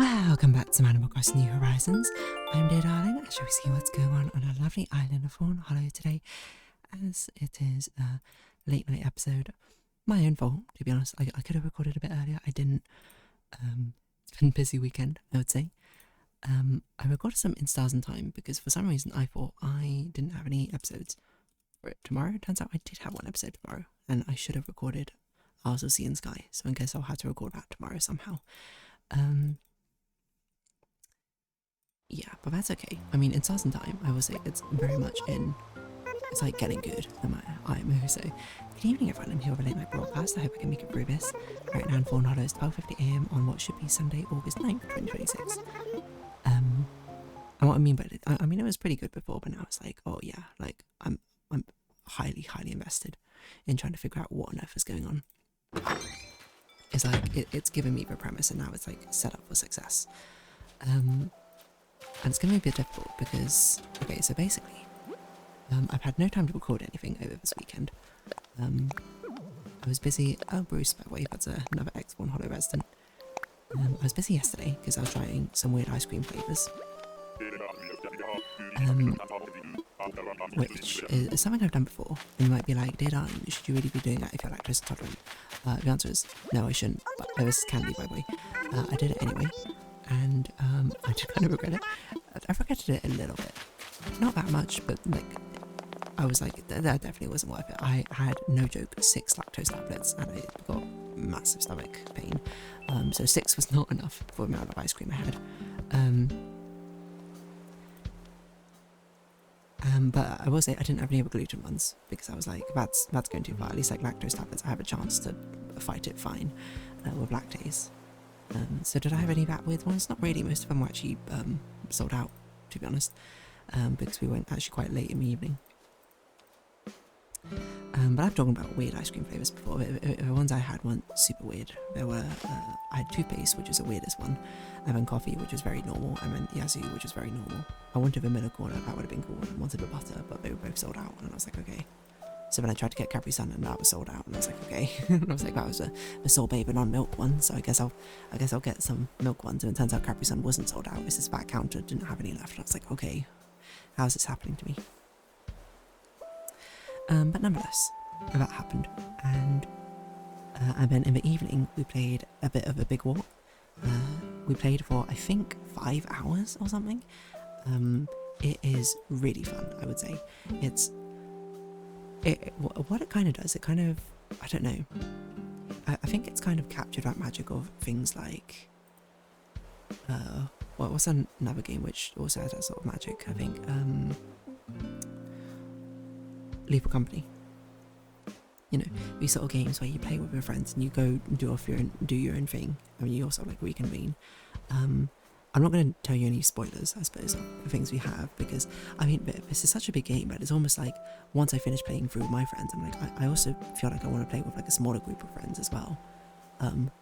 Welcome back to Animal Crossing New Horizons. I'm dear darling, and shall we see what's going on our lovely island of Fawnhallow today, as it is a late night episode. My own fault, to be honest. I could have recorded a bit earlier. I didn't. It's been a busy weekend, I would say. I recorded some in Stars and Time because for some reason I thought I didn't have any episodes for it tomorrow. It turns out I did have one episode tomorrow, and I should have recorded Ours of Sea and Sky, so I guess I'll have to record that tomorrow somehow. Yeah, but that's okay. I mean, in Stars and Time, I will say it's very much it's like getting good, the IMO. So, good evening everyone, I'm here with a late night broadcast. I hope I can make it through this. Right now in Fawnhallow is 12:50am on what should be Sunday, August 9th, 2026. And what I mean by it, I mean it was pretty good before, but now it's like, oh yeah, like I'm highly invested in trying to figure out what on earth is going on. It's like it's given me the premise, and now it's like set up for success. And it's going to be a bit difficult because, okay, so basically, I've had no time to record anything over this weekend. I was busy. Oh, Bruce, by the way, that's another ex-Fawnhallow resident. I was busy yesterday because I was trying some weird ice cream flavours. Which is something I've done before. And you might be like, dear darling, should you really be doing that if you're lactose intolerant? The answer is no, I shouldn't. But this is candy, by the way. I did it anyway. And I just kind of regret it. I regretted it a little bit. Not that much, but like, I was like, that definitely wasn't worth it. I had, no joke, 6 lactose tablets and I got massive stomach pain. So 6 was not enough for the amount of ice cream I had. But I will say I didn't have any other gluten ones because I was like, that's going too far. At least like lactose tablets, I have a chance to fight it fine with lactase. So did I have any that weird ones? Not really. Most of them were actually sold out, to be honest, because we went actually quite late in the evening. But I've talked about weird ice cream flavours before. The ones I had weren't super weird. There were, I had toothpaste, which is the weirdest one, and then coffee, which was very normal, and then yazoo, which was very normal. I wanted a vanilla corner, that would have been cool, and I wanted a butter, but they were both sold out, and I was like, okay. So then I tried to get Capri Sun and that was sold out, and I was like, okay. And I was like, that was a sorbet but non-milk one, so I guess I'll get some milk ones. And it turns out Capri Sun wasn't sold out. It's this back counter didn't have any left, and I was like, okay, how's this happening to me? But nonetheless, that happened, and then in the evening we played a bit of a big walk. We played for I think 5 hours or something. It is really fun, I would say. What it kind of does, it kind of, I don't know, I think it's kind of captured that magic of things like, what's another game which also has that sort of magic, I think, Lethal Company. You know, these sort of games where you play with your friends and you go do your own thing, I mean, you also like reconvene. I'm not going to tell you any spoilers, I suppose, of the things we have, because, I mean, this is such a big game, but it's almost like, once I finish playing through with my friends, I'm like, I also feel like I want to play with, like, a smaller group of friends as well,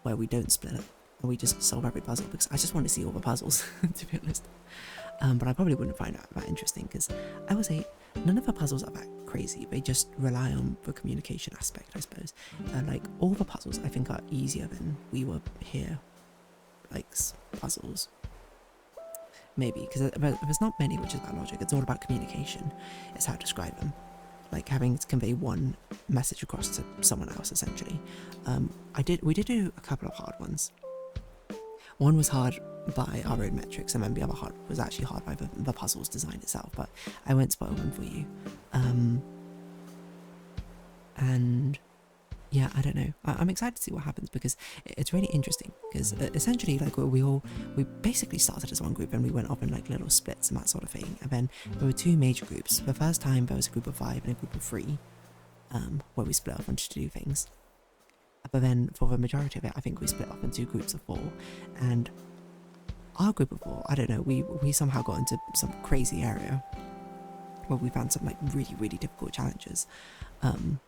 where we don't split up, and we just solve every puzzle, because I just want to see all the puzzles, to be honest. But I probably wouldn't find that interesting, because I would say, none of the puzzles are that crazy, they just rely on the communication aspect, I suppose. Like, all the puzzles, I think, are easier than we were here, like, puzzles. Maybe, because there's not many which is about logic, it's all about communication, it's how to describe them. Like having to convey one message across to someone else, essentially. We did do a couple of hard ones. One was hard by our own metrics, and then the other hard was actually hard by the puzzle's design itself, but I won't spoil them for you. And yeah, I don't know. I'm excited to see what happens because it's really interesting. Because essentially, like we basically started as one group and we went off in like little splits and that sort of thing. And then there were 2 major groups. The first time there was a group of 5 and a group of 3, where we split off into 2 things. But then for the majority of it, I think we split off into 2 groups of 4. And our group of 4, I don't know, we somehow got into some crazy area where we found some like really difficult challenges. And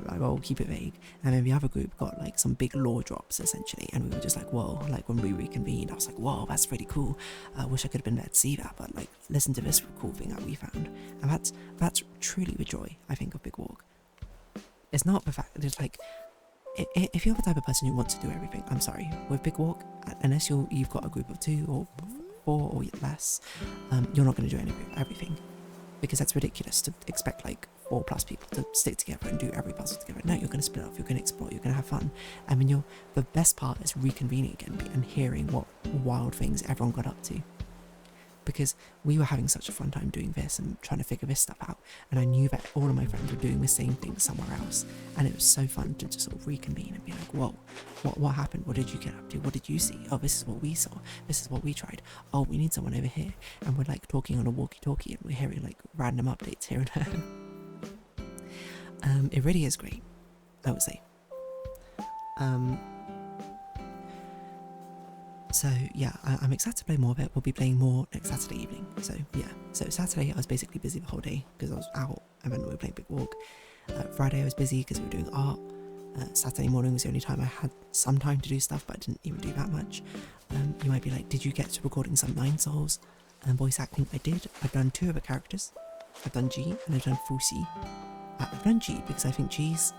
I'll keep it vague. And then the other group got like some big lore drops essentially, and we were just like, whoa, like when we reconvened I was like, whoa, that's really cool. I wish I could have been there to see that, but like listen to this cool thing that we found. And that's truly the joy, I think, of Big Walk. It's not the fact that it's like if you're the type of person who wants to do everything, I'm sorry, with Big Walk, unless you've got a group of 2 or 4 or less, you're not going to do everything, because that's ridiculous to expect like 4+ people to stick together and do every puzzle together. No, you're going to split off, you're going to explore, you're going to have fun. I mean, the best part is reconvening again and hearing what wild things everyone got up to. Because we were having such a fun time doing this and trying to figure this stuff out, and I knew that all of my friends were doing the same thing somewhere else, and it was so fun to just sort of reconvene and be like, whoa, what happened? What did you get up to? What did you see? Oh, this is what we saw. This is what we tried. Oh, we need someone over here. And we're like talking on a walkie-talkie, and we're hearing like random updates here and there. It really is great, I would say. So yeah, I'm excited to play more of it. We'll be playing more next Saturday evening. So yeah, so Saturday I was basically busy the whole day because I was out, and then we were playing Big Walk. Friday I was busy because we were doing art. Saturday morning was the only time I had some time to do stuff, but I didn't even do that much. You might be like, did you get to recording some 9 Souls and voice acting? I did. I've done 2 of the characters. I've done G and I've done Fusi. I've done G because I think G's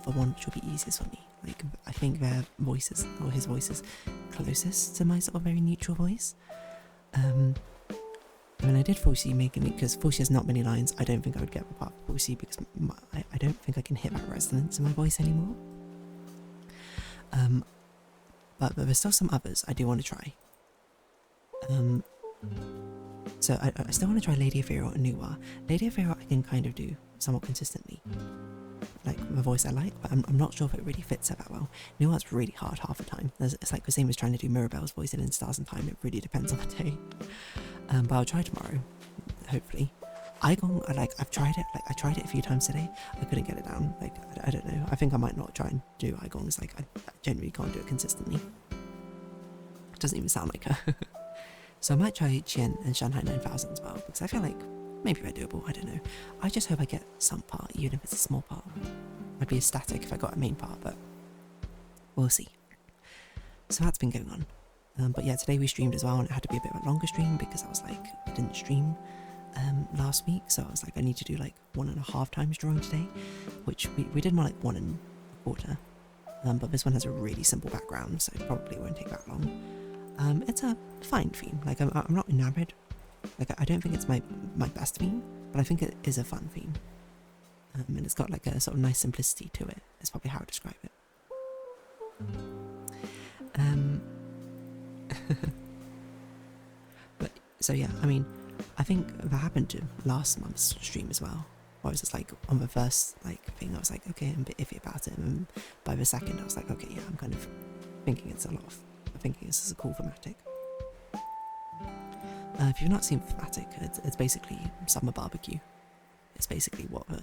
the one which will be easiest for me. Like, I think their voices, or his voice, is closest to my sort of very neutral voice. I mean, I did Fusi mainly because Fusi has not many lines. I don't think I would get the part of Fusi because I don't think I can hit that resonance in my voice anymore. But there's still some others I do want to try. So I still want to try Lady Ethereal and Nuwa. Lady Ethereal I can kind of do somewhat consistently, like the voice I like, but I'm not sure if it really fits her that well. Nuwa's really hard half the time. It's like the same as trying to do Mirabelle's voice in Stars and Time. It really depends on the day. But I'll try tomorrow, hopefully. Igong, I've tried it. Like, I tried it a few times today. I couldn't get it down. Like, I don't know. I think I might not try and do Igongs. Like, I genuinely can't do it consistently. It doesn't even sound like her. So I might try Qian and Shanghai 9000 as well, because I feel like maybe they're doable. I don't know. I just hope I get some part, even if it's a small part. I'd be ecstatic if I got a main part, but we'll see. So that's been going on. But yeah, today we streamed as well, and it had to be a bit of a longer stream because I was like, I didn't stream last week, so I was like, I need to do like 1.5 times drawing today, which we did more like 1.25. But this one has a really simple background, so it probably won't take that long. It's a fine theme. Like, I'm not enamored. Like, I don't think it's my best theme, but I think it is a fun theme. And it's got like a sort of nice simplicity to it. That's probably how I describe it. But so yeah, I mean, I think that happened to last month's stream as well. I was just like, on the first like thing, I was like, okay, I'm a bit iffy about it, and by the second, I was like, okay, yeah, I'm kind of thinking it's a lot of. I think this is a cool thematic. If you've not seen the thematic, it's basically summer barbecue. It's basically what the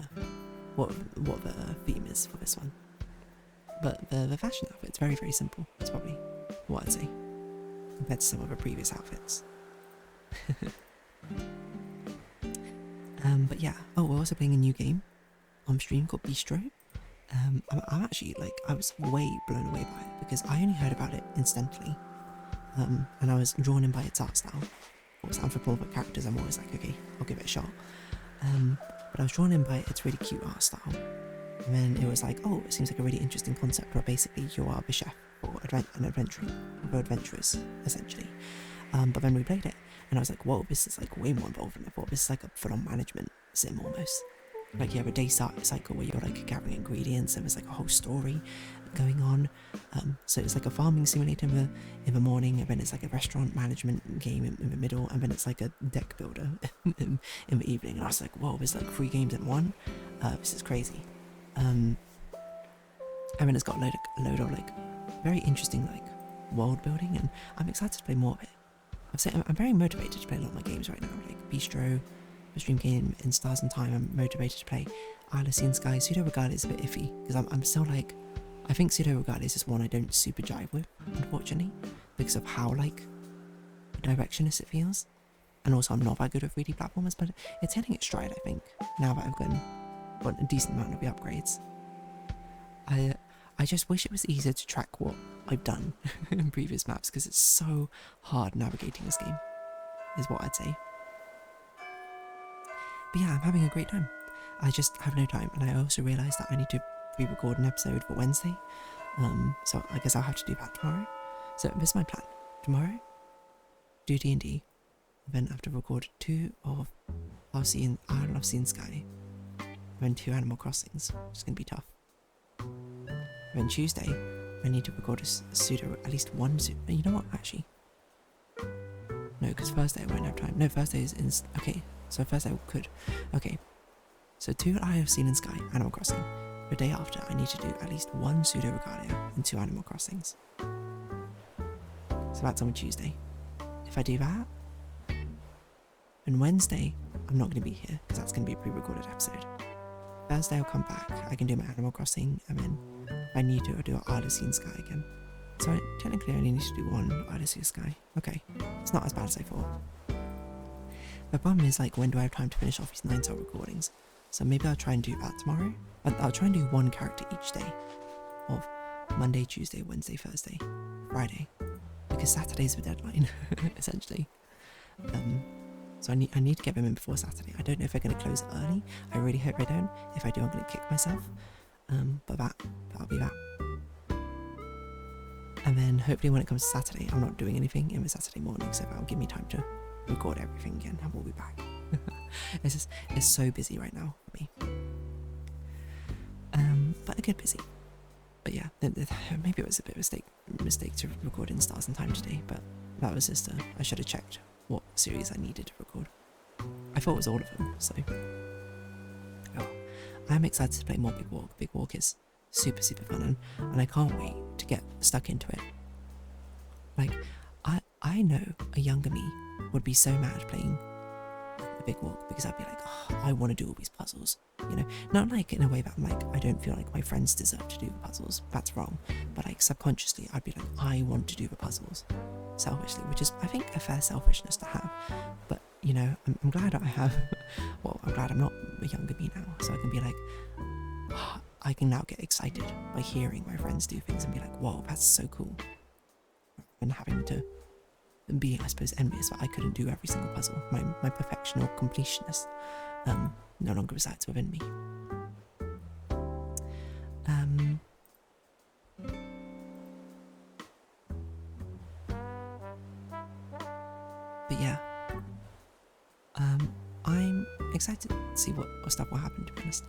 theme is for this one. But the fashion outfit's very, very simple. It's probably what I'd say compared to some of the previous outfits. But yeah. Oh, we're also playing a new game on stream called Bistro. I'm actually like, I was way blown away by it because I only heard about it incidentally, and I was drawn in by its art style. Or its anthropomorphic characters. I'm always like, okay, I'll give it a shot. But I was drawn in by its really cute art style, and then it was like, oh, it seems like a really interesting concept where basically you are the chef or an adventurers essentially. But then we played it, and I was like, whoa, this is like way more involved than I thought. This is like a full-on management sim almost. Like, you have a day cycle where you're like gathering ingredients, and there's like a whole story going on. So it's like a farming simulator in the morning, and then it's like a restaurant management game in the middle, and then it's like a deck builder in the evening. And I was like, whoa, there's like 3 games in one. This is crazy. And then it's got a load of like very interesting like world building, and I'm excited to play more of it. I'm very motivated to play a lot of my games right now, like Bistro, the stream game in Stars and Time. I'm motivated to play Isle of Sea and Sky. Pseudo Regarded is a bit iffy because I'm still like, I think Pseudo Regarded is one I don't super jive with, unfortunately, because of how like directionless it feels, and also I'm not that good at 3D platformers, but it's hitting its stride, I think, now that I've got a decent amount of the upgrades. I just wish it was easier to track what I've done in previous maps, because it's so hard navigating this game, is what I'd say. But yeah, I'm having a great time. I just have no time, and I also realised that I need to re-record an episode for Wednesday, So I guess I'll have to do that tomorrow. So this is my plan. Tomorrow, do D&D, then I have to record 2 of I'll Love Sea and Sky, then 2 Animal Crossings, which is going to be tough. Then Tuesday, I need to record a pseudo, at least one pseudo. You know what, actually? No, because Thursday I won't have time. No, Thursday is in... Okay, so Thursday I could. Okay, so 2 I Have Seen in Sky, Animal Crossing. The day after, I need to do at least 1 pseudo Regalia and 2 Animal Crossings. So that's on Tuesday. If I do that, and Wednesday, I'm not going to be here, because that's going to be a pre-recorded episode. Thursday I'll come back, I can do my Animal Crossing, and then I need to do Isle of Sea and Sky again. So technically I only need to do 1 Isle of Sea and Sky. Okay, it's not as bad as I thought. The problem is, like, when do I have time to finish off these 9-cell recordings? So maybe I'll try and do that tomorrow. I'll try and do 1 character each day of Monday, Tuesday, Wednesday, Thursday, Friday, because Saturday's the deadline, essentially. So I need to get them in before Saturday. I don't know if they're going to close early. I really hope they don't. If I do, I'm going to kick myself. But that'll be that. And then hopefully when it comes to Saturday, I'm not doing anything in the Saturday morning, so that'll give me time to record everything again, and we'll be back. It's so busy right now for me. But a good busy. But yeah, maybe it was a bit of a mistake to record in Stars and Time today, but that was just I should have checked what series I needed to record. I thought it was all of them, so... Oh, I'm excited to play more Big Walk. Big Walk is super fun, and I can't wait to get stuck into it. Like, I know a younger me would be so mad playing the Big Walk, because I'd be like, oh, I want to do all these puzzles, you know, not like in a way that I'm like, I don't feel like my friends deserve to do the puzzles, that's wrong, but like subconsciously I'd be like, I want to do the puzzles, selfishly, which is, I think, a fair selfishness to have. But you know, I'm glad I have, well, I'm glad I'm not a younger me now, so I can be like, oh, I can now get excited by hearing my friends do things and be like, whoa, that's so cool, and having to be, I suppose, envious that I couldn't do every single puzzle. My perfection or completionist no longer resides within me. But yeah, I'm excited to see what stuff will happen, to be honest.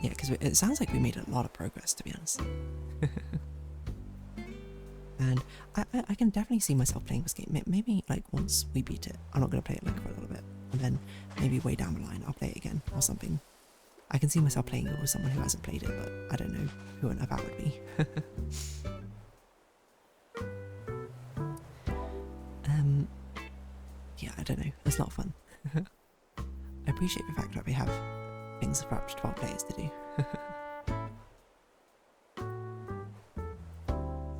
Yeah, because it sounds like we made a lot of progress, to be honest. And I can definitely see myself playing this game. Maybe like once we beat it, I'm not going to play it like for a little bit, and then maybe way down the line I'll play it again or something. I can see myself playing it with someone who hasn't played it, but I don't know who that would be. Yeah, I don't know. It's a lot of fun. I appreciate the fact that we have things for up to 12 players to do.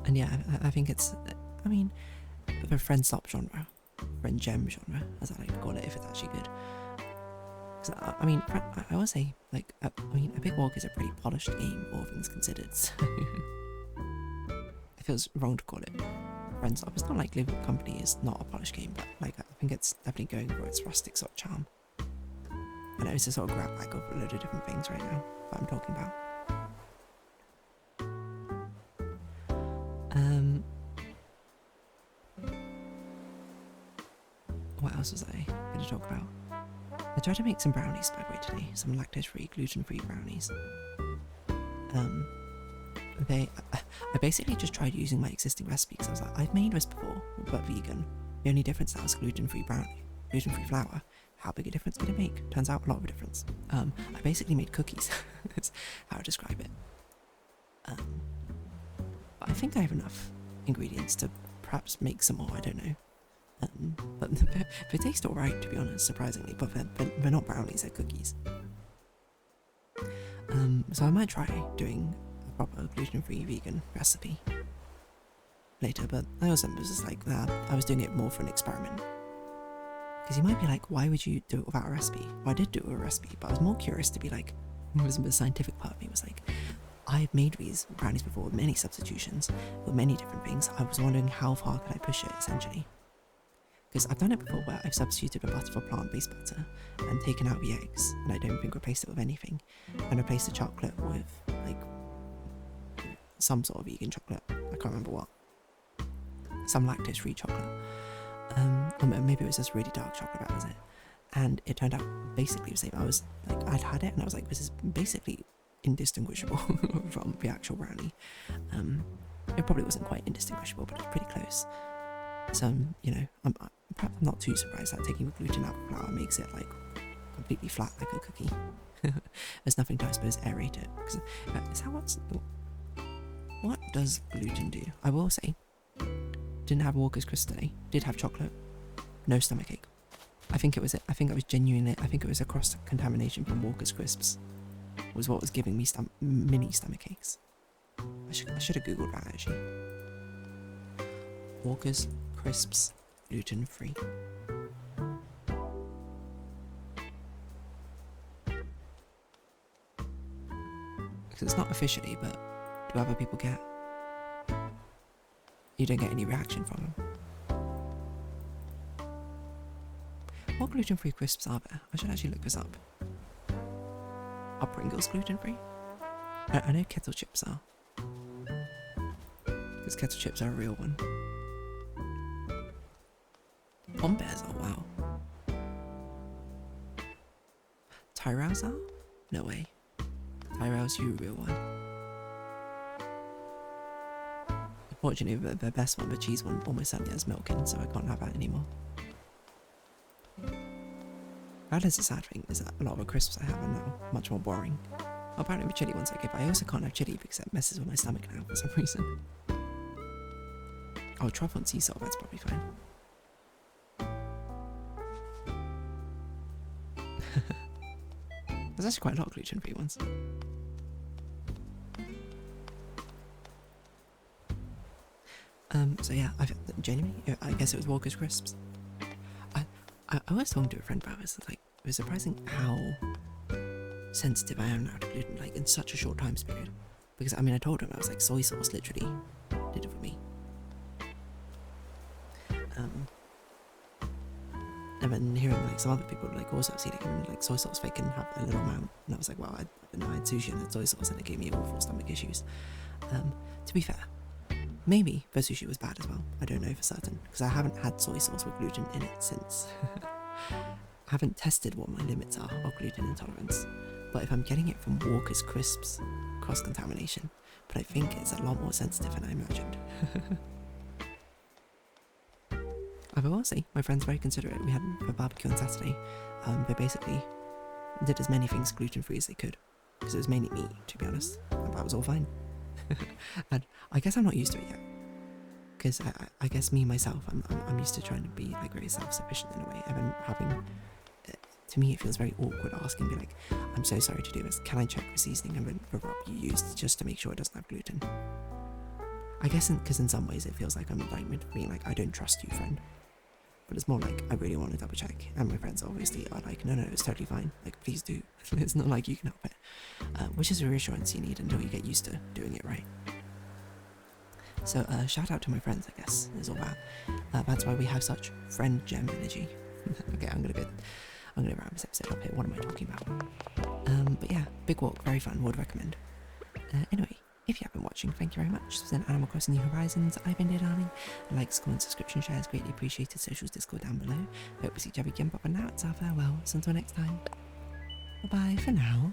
And yeah, I think it's, I mean, the friend stop genre, friend gem genre, as I like to call it, if it's actually good. Because I mean, I always say, like, I mean, A Big Walk is a pretty polished game, all things considered, so it feels wrong to call it friend stop. It's not like Live Company is not a polished game, but like, I think it's definitely going for its rustic sort of charm. I know it's a sort of grab bag of a load of different things right now that I'm talking about. What else was I going to talk about? I tried to make some brownies, by the way, today. Some lactose-free, gluten-free brownies. I basically just tried using my existing recipe, because I was like, I've made this before, but vegan. The only difference now is gluten-free brownie, gluten-free flour. How big a difference did it make? Turns out a lot of a difference. I basically made cookies. That's how I describe it. But I think I have enough ingredients to perhaps make some more, I don't know. But they taste alright, to be honest, surprisingly, but they're not brownies, they're cookies. So I might try doing a proper gluten-free vegan recipe later, but I also was just like, I was doing it more for an experiment. Because you might be like, why would you do it without a recipe? Well, I did do it with a recipe, but I was more curious to be like, the scientific part of me was like, I've made these brownies before with many substitutions, with many different things. I was wondering how far could I push it, essentially. because I've done it before where I've substituted a butter for plant-based butter and taken out the eggs, and I don't think replaced it with anything, and replaced the chocolate with like some sort of vegan chocolate. I can't remember what. Some lactose-free chocolate. Or maybe it was just really dark chocolate, that was it. And it turned out basically the same. I was like, I'd had it and I was like, this is basically indistinguishable from the actual brownie. It probably wasn't quite indistinguishable, but it's pretty close. So, you know, I'm perhaps not too surprised that taking the gluten out of flour makes it like completely flat like a cookie. There's nothing to, I suppose, aerate it. Is that what does gluten do? I will say, didn't have Walker's Crisp today. Did have chocolate. No stomachache. I think it was a cross contamination from Walker's Crisps. Was what was giving me mini stomach aches. I should have googled that actually. Walker's Crisps gluten free. Because it's not officially, but do other people get? You don't get any reaction from them. What gluten-free crisps are there? I should actually look this up. Are Pringles gluten-free? I know kettle chips are. Because kettle chips are a real one. Pom Bears are, wow. Tyrells are? No way. Tyrells, you a real one. Unfortunately, the best one, the cheese one, almost certainly has milk in, so I can't have that anymore. That is a sad thing, is that a lot of the crisps I have are now much more boring. Apparently the chili one's okay, but I also can't have chili because it messes with my stomach now for some reason. Oh, truffle and sea salt, that's probably fine. There's actually quite a lot of gluten-free ones. So yeah, genuinely, I guess it was Walker's Crisps. I was talking to a friend about this, like, it was surprising how sensitive I am now to gluten, like, in such a short time period. Because, I mean, I told him, I was like, soy sauce literally did it for me. And then hearing, like, some other people, like, also see, like, soy sauce, they can have a little amount. And I was like, well, I had sushi and had soy sauce, and it gave me awful stomach issues. To be fair, maybe the sushi was bad as well. I don't know for certain, because I haven't had soy sauce with gluten in it since. I haven't tested what my limits are of gluten intolerance, but if I'm getting it from Walker's Crisps, cross-contamination, but I think it's a lot more sensitive than I imagined. I will say, my friend's very considerate. We had a barbecue on Saturday. They basically did as many things gluten-free as they could, because it was mainly meat, to be honest, and that was all fine. And I guess I'm not used to it yet, because I guess me myself, I'm used to trying to be like very self-sufficient in a way, and then having, to me it feels very awkward asking, be like, I'm so sorry to do this, can I check the seasoning and the rub you used just to make sure it doesn't have gluten? I guess because in some ways it feels like I'm indictment being like, I don't trust you, friend. But it's more like, I really want to double check, and my friends obviously are like, no, it's totally fine, like, please do. It's not like you can help it, which is a reassurance you need until you get used to doing it right. So shout out to my friends, I guess, is all that. That's why we have such friend gem energy. Okay, I'm gonna wrap this episode up here. What am I talking about? But yeah, big walk, very fun, would recommend. Anyway, if you have been watching, thank you very much. This has been Animal Crossing New Horizons. I've been Dear Darling. Likes, comments, subscription, shares, greatly appreciated. Socials, Discord down below. Hope we see each other again, but for now, it's our farewell. So until next time, bye bye for now.